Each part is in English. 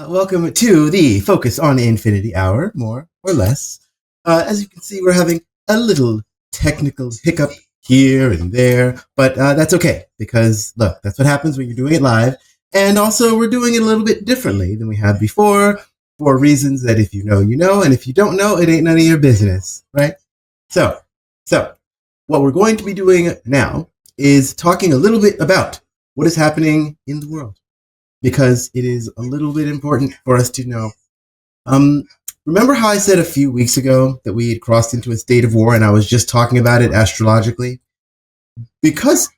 Welcome to the Focus on Infinity Hour, more or less. As you can see, we're having a little technical hiccup here and there, but that's okay, because look, that's what happens when you're doing it live. And also, we're doing it a little bit differently than we have before, for reasons that if you know, you know, and if you don't know, it ain't none of your business, right? So, what we're going to be doing now is talking a little bit about what is happening in the world, because it is a little bit important for us to know. Remember how I said a few weeks ago that we had crossed into a state of war, and I was just talking about it astrologically? Because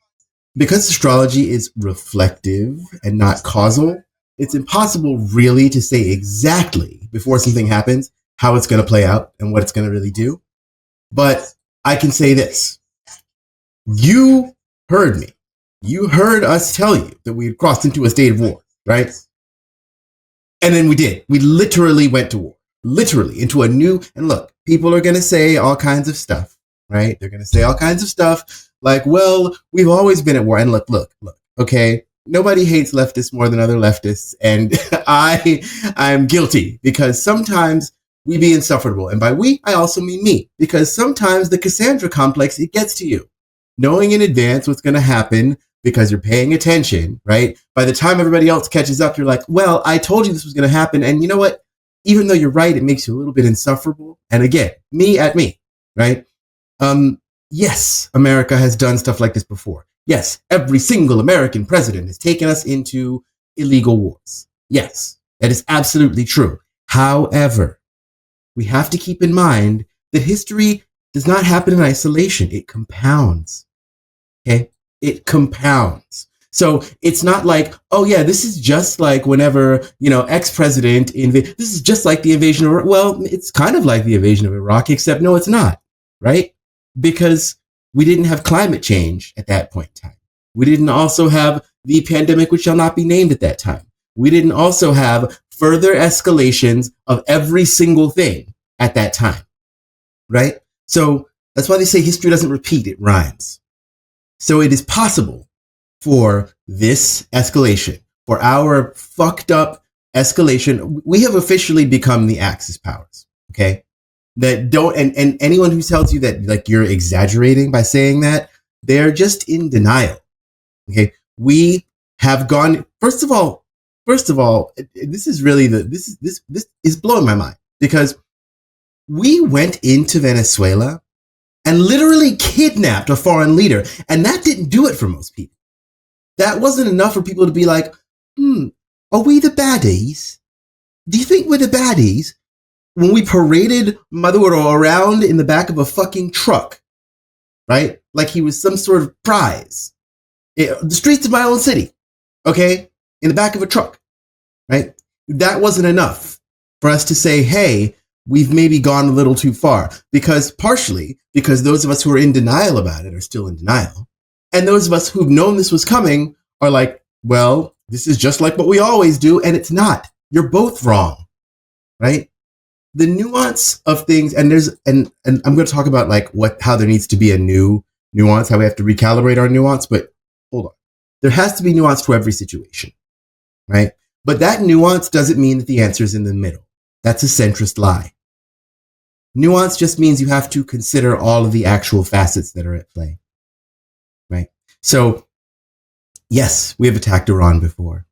astrology is reflective and not causal, it's impossible really to say exactly before something happens how it's going to play out and what it's going to really do. But I can say this. You heard me. You heard us tell you that we had crossed into a state of war, right? And then we did. We literally went to war. Literally into a new, and look, people are going to say all kinds of stuff, right? They're going to say all kinds of stuff like, well, we've always been at war. And look, okay? Nobody hates leftists more than other leftists. And I'm guilty, because sometimes we be insufferable. And by we, I also mean me, because sometimes the Cassandra complex, it gets to you. Knowing in advance what's going to happen because you're paying attention, right? By the time everybody else catches up, you're like, well, I told you this was going to happen. And you know what? Even though you're right, it makes you a little bit insufferable. And again, me at me, right? Yes, America has done stuff like this before. Yes, every single American president has taken us into illegal wars. Yes, that is absolutely true. However, we have to keep in mind that history does not happen in isolation. It compounds. Okay? It compounds. So it's not like, oh yeah, this is just like whenever, ex-president this is just like the invasion of Iraq. Well, it's kind of like the invasion of Iraq, except no, it's not, right? Because we didn't have climate change at that point in time. We didn't also have the pandemic, which shall not be named at that time. We didn't also have further escalations of every single thing at that time, right? So that's why they say history doesn't repeat, it rhymes. So it is possible for this escalation, for our fucked up escalation. We have officially become the Axis powers, okay? That don't, and anyone who tells you that like you're exaggerating by saying that, they're just in denial, okay? We have gone, first of all, this is really this is blowing my mind, because we went into Venezuela and literally kidnapped a foreign leader. And that didn't do it for most people. That wasn't enough for people to be like, are we the baddies? Do you think we're the baddies? When we paraded Maduro around in the back of a fucking truck, right? Like he was some sort of prize. The streets of my own city, okay? In the back of a truck, right? That wasn't enough for us to say, hey, we've maybe gone a little too far, partially because those of us who are in denial about it are still in denial. And those of us who've known this was coming are like, well, this is just like what we always do. And it's not. You're both wrong, right? The nuance of things, and I'm going to talk about like how there needs to be a new nuance, how we have to recalibrate our nuance, but hold on. There has to be nuance to every situation, right? But that nuance doesn't mean that the answer is in the middle. That's a centrist lie. Nuance just means you have to consider all of the actual facets that are at play, right? So, yes, we have attacked Iran before.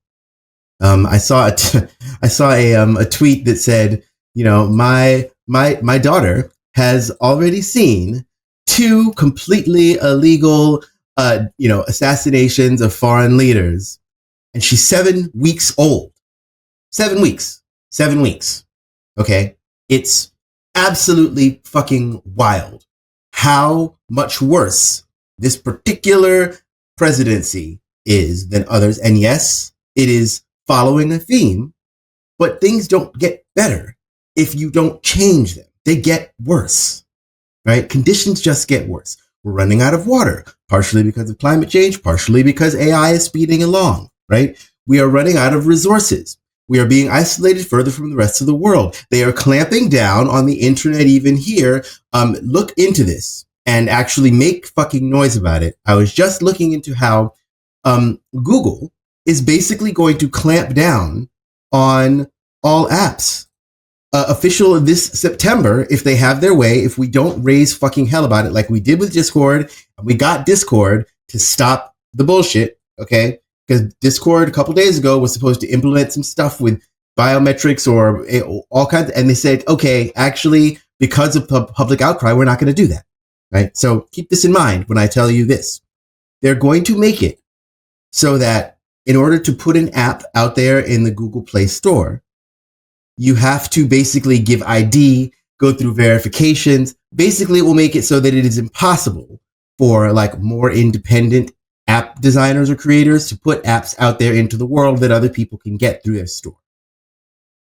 I saw a tweet that said, my daughter has already seen 2 completely illegal, assassinations of foreign leaders, and she's 7 weeks old. 7 weeks. 7 weeks. Okay? It's absolutely fucking wild how much worse this particular presidency is than others. And yes, it is following a theme, but things don't get better if you don't change them. They get worse, right? Conditions just get worse. We're running out of water, partially because of climate change, partially because AI is speeding along, right? We are running out of resources. We are being isolated further from the rest of the world. They are clamping down on the internet even here. Look into this and actually make fucking noise about it. I was just looking into how Google is basically going to clamp down on all apps. Official this September, if they have their way, if we don't raise fucking hell about it like we did with Discord, and we got Discord to stop the bullshit, okay? Because Discord a couple days ago was supposed to implement some stuff with biometrics or all kinds, and they said, okay, actually, because of public outcry, we're not going to do that, right? So keep this in mind when I tell you this. They're going to make it so that in order to put an app out there in the Google Play Store, you have to basically give ID, go through verifications. Basically, it will make it so that it is impossible for like more independent app designers or creators to put apps out there into the world that other people can get through their store.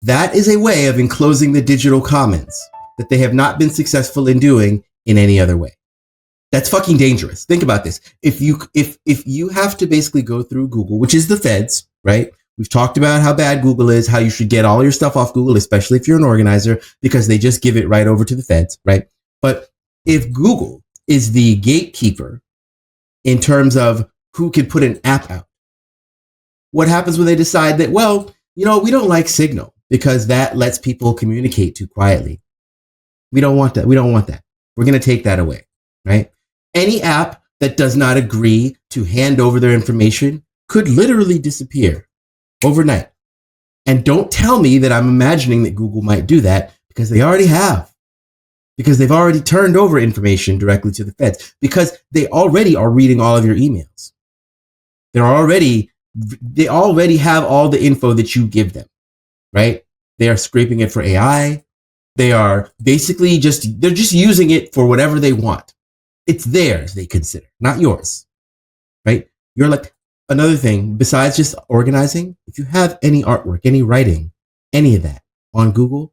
That is a way of enclosing the digital commons that they have not been successful in doing in any other way. That's fucking dangerous. Think about this. If you have to basically go through Google, which is the feds, right? We've talked about how bad Google is, how you should get all your stuff off Google, especially if you're an organizer, because they just give it right over to the feds, right? But if Google is the gatekeeper in terms of who can put an app out, what happens when they decide that, well, you know, we don't like Signal because that lets people communicate too quietly. We don't want that. We don't want that. We're going to take that away, right? Any app that does not agree to hand over their information could literally disappear overnight. And don't tell me that I'm imagining that Google might do that, because they already have. Because they've already turned over information directly to the feds, because they already are reading all of your emails. They already have all the info that you give them, right? They are scraping it for AI. They are basically they're just using it for whatever they want. It's theirs, they consider, not yours, right? You're like, another thing, besides just organizing, if you have any artwork, any writing, any of that on Google,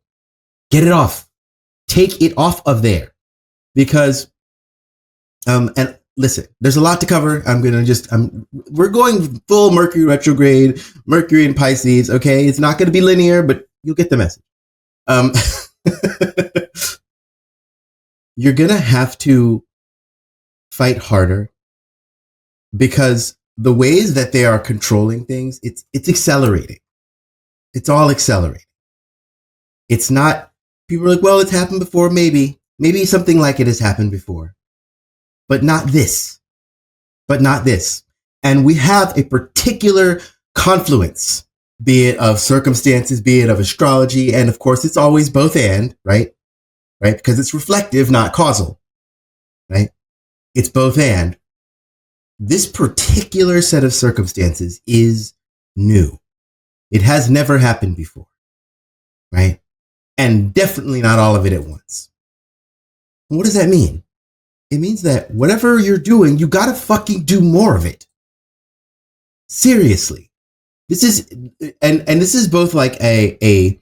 get it off. Take it off of there. Because, and listen, there's a lot to cover. We're going full Mercury retrograde, Mercury in Pisces, okay? It's not going to be linear, but you'll get the message. You're going to have to fight harder, because the ways that they are controlling things, it's accelerating. It's all accelerating. It's not, people are like, well, it's happened before, maybe something like it has happened before, but not this. And we have a particular confluence, be it of circumstances, be it of astrology, and of course it's always both and, right? Because it's reflective, not causal, right? It's both and. This particular set of circumstances is new. It has never happened before, right? And definitely not all of it at once. What does that mean? It means that whatever you're doing, you gotta fucking do more of it. Seriously. This is, and this is both like a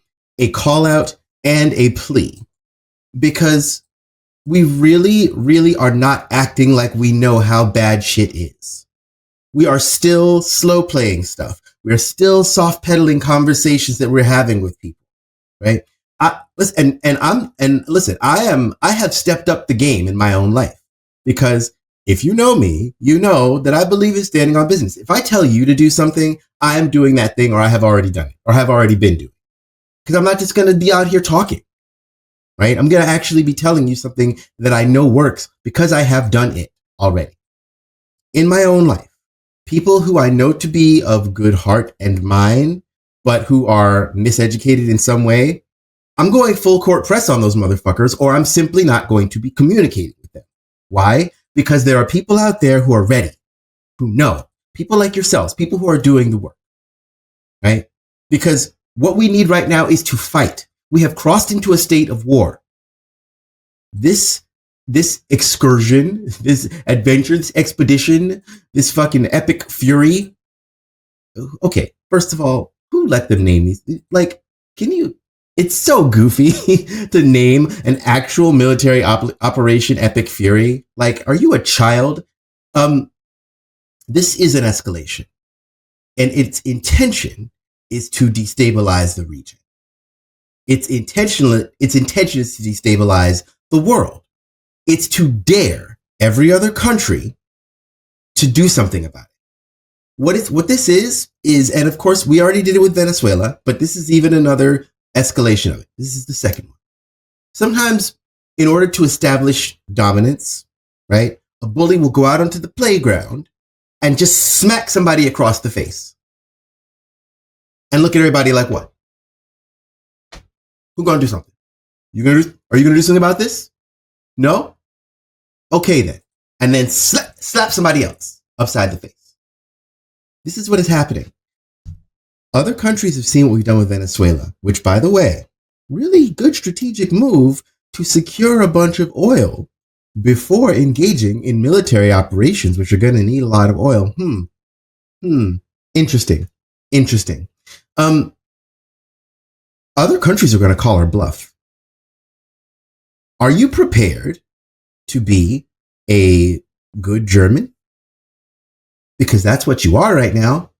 call out and a plea, because we really, really are not acting like we know how bad shit is. We are still slow playing stuff. We are still soft pedaling conversations that we're having with people, right? I have stepped up the game in my own life, because if you know me, you know that I believe in standing on business. If I tell you to do something, I am doing that thing, or I have already done it, or have already been doing it. Because I'm not just going to be out here talking. Right? I'm going to actually be telling you something that I know works, because I have done it already. In my own life, people who I know to be of good heart and mind, but who are miseducated in some way, I'm going full court press on those motherfuckers, or I'm simply not going to be communicating with them. Why? Because there are people out there who are ready, who know, people like yourselves, people who are doing the work, right? Because what we need right now is to fight. We have crossed into a state of war. This excursion, this adventure, this expedition, this fucking epic fury. Okay, first of all, who let them name these? Like, it's so goofy to name an actual military operation Epic Fury. Like, are you a child? This is an escalation, and its intention is to destabilize the region. Its intention is to destabilize the world. It's to dare every other country to do something about it. what this is, and of course we already did it with Venezuela, but this is even another escalation of it. This is the second one. Sometimes in order to establish dominance, right, a bully will go out onto the playground and just smack somebody across the face. And look at everybody like, what? Who's gonna do something? Are you gonna do something about this? No? Okay then. And then slap somebody else upside the face. This is what is happening. Other countries have seen what we've done with Venezuela, which, by the way, really good strategic move to secure a bunch of oil before engaging in military operations, which are going to need a lot of oil. Interesting. Other countries are going to call our bluff. Are you prepared to be a good German? Because that's what you are right now.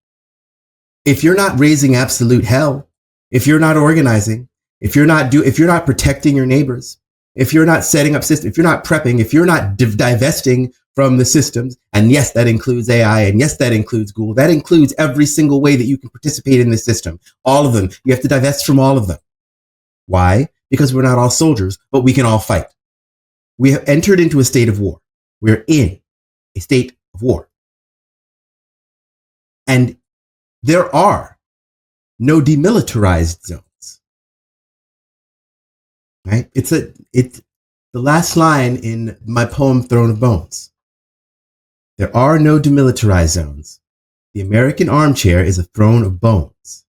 If you're not raising absolute hell, if you're not organizing, if you're not protecting your neighbors, if you're not setting up systems, if you're not prepping, if you're not divesting from the systems, and yes, that includes AI, and yes, that includes Google, that includes every single way that you can participate in the system, all of them. You have to divest from all of them. Why? Because we're not all soldiers, but we can all fight. We have entered into a state of war. We're in a state of war. And there are no demilitarized zones. Right? It's the last line in my poem, Throne of Bones. There are no demilitarized zones. The American armchair is a throne of bones.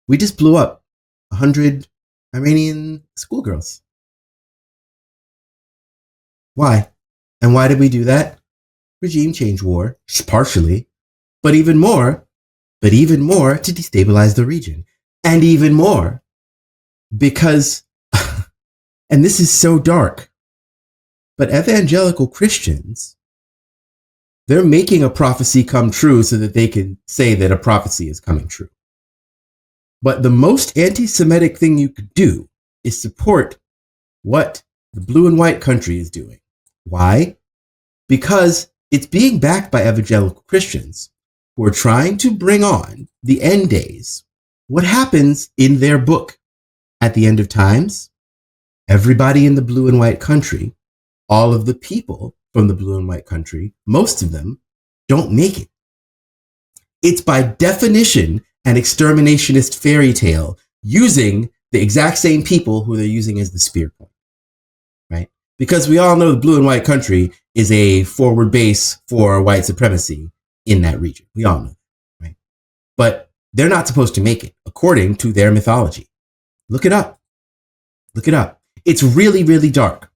We just blew up 100 Iranian schoolgirls. Why? And why did we do that? Regime change war, partially, but even more to destabilize the region. And even more because, and this is so dark, but evangelical Christians, they're making a prophecy come true so that they can say that a prophecy is coming true. But the most anti-Semitic thing you could do is support what the blue and white country is doing. Why? Because it's being backed by evangelical Christians who are trying to bring on the end days. What happens in their book at the end of times? Everybody in the blue and white country, all of the people from the blue and white country, most of them don't make it. It's by definition an exterminationist fairy tale using the exact same people who they're using as the spear point, right? Because we all know the blue and white country is a forward base for white supremacy in that region. We all know that, right? But they're not supposed to make it according to their mythology. Look it up. Look it up. It's really, really dark.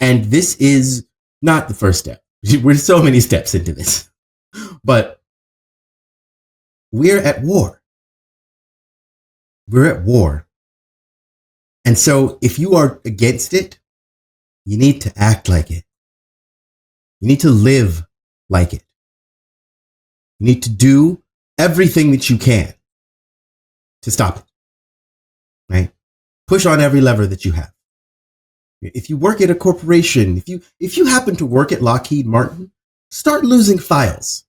And this is not the first step. We're so many steps into this. But we're at war. We're at war. And so if you are against it, you need to act like it. You need to live like it. You need to do everything that you can to stop it. Right? Push on every lever that you have. If you work at a corporation, if you happen to work at Lockheed Martin, start losing files.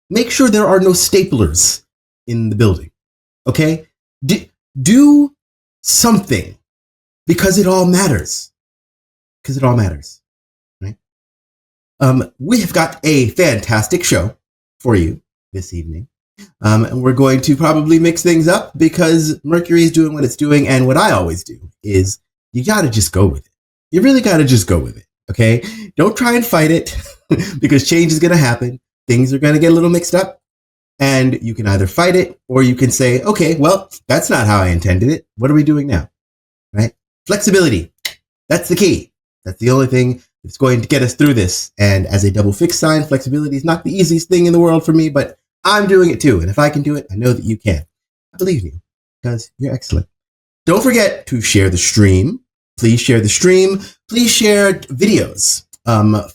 Make sure there are no staplers in the building. Okay? Do something because it all matters. Because it all matters. Right? We have got a fantastic show for you this evening. And we're going to probably mix things up because Mercury is doing what it's doing. And what I always do is you got to just go with it. You really got to just go with it. Okay? Don't try and fight it because change is going to happen. Things are going to get a little mixed up. And you can either fight it or you can say, okay, well, that's not how I intended it. What are we doing now? Right? Flexibility. That's the key. That's the only thing that's going to get us through this. And as a double fixed sign, flexibility is not the easiest thing in the world for me, but I'm doing it too. And if I can do it, I know that you can. I believe in you because you're excellent. Don't forget to share the stream. Please share the stream. Please share videos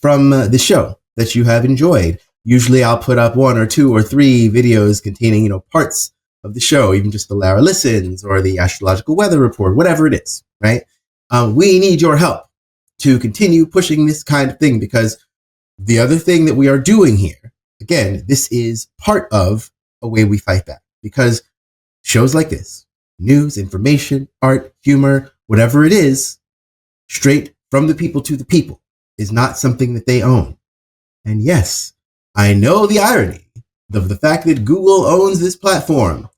from the show that you have enjoyed. Usually I'll put up 1 or 2 or 3 videos containing, parts of the show, even just the Lara Listens or the Astrological Weather Report, whatever it is, right? We need your help to continue pushing this kind of thing because the other thing that we are doing here again, this is part of a way we fight back, because shows like this, news, information, art, humor, whatever it is, straight from the people to the people, is not something that they own. And yes, I know the irony of the fact that Google owns this platform,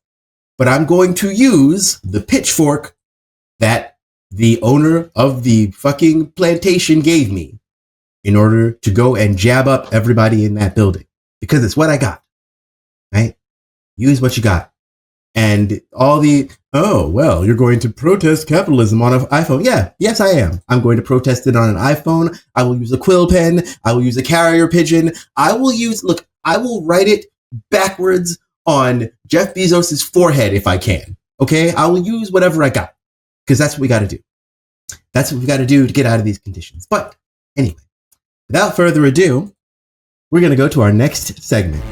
but I'm going to use the pitchfork that the owner of the fucking plantation gave me in order to go and jab up everybody in that building, because it's what I got, right? Use what you got. And all the, oh, well, you're going to protest capitalism on an iPhone. Yeah, yes, I am. I'm going to protest it on an iPhone. I will use a quill pen. I will use a carrier pigeon. I will write it backwards on Jeff Bezos's forehead if I can. Okay? I will use whatever I got, because that's what we got to do. That's what we got to do to get out of these conditions. But anyway, without further ado, we're going to go to our next segment.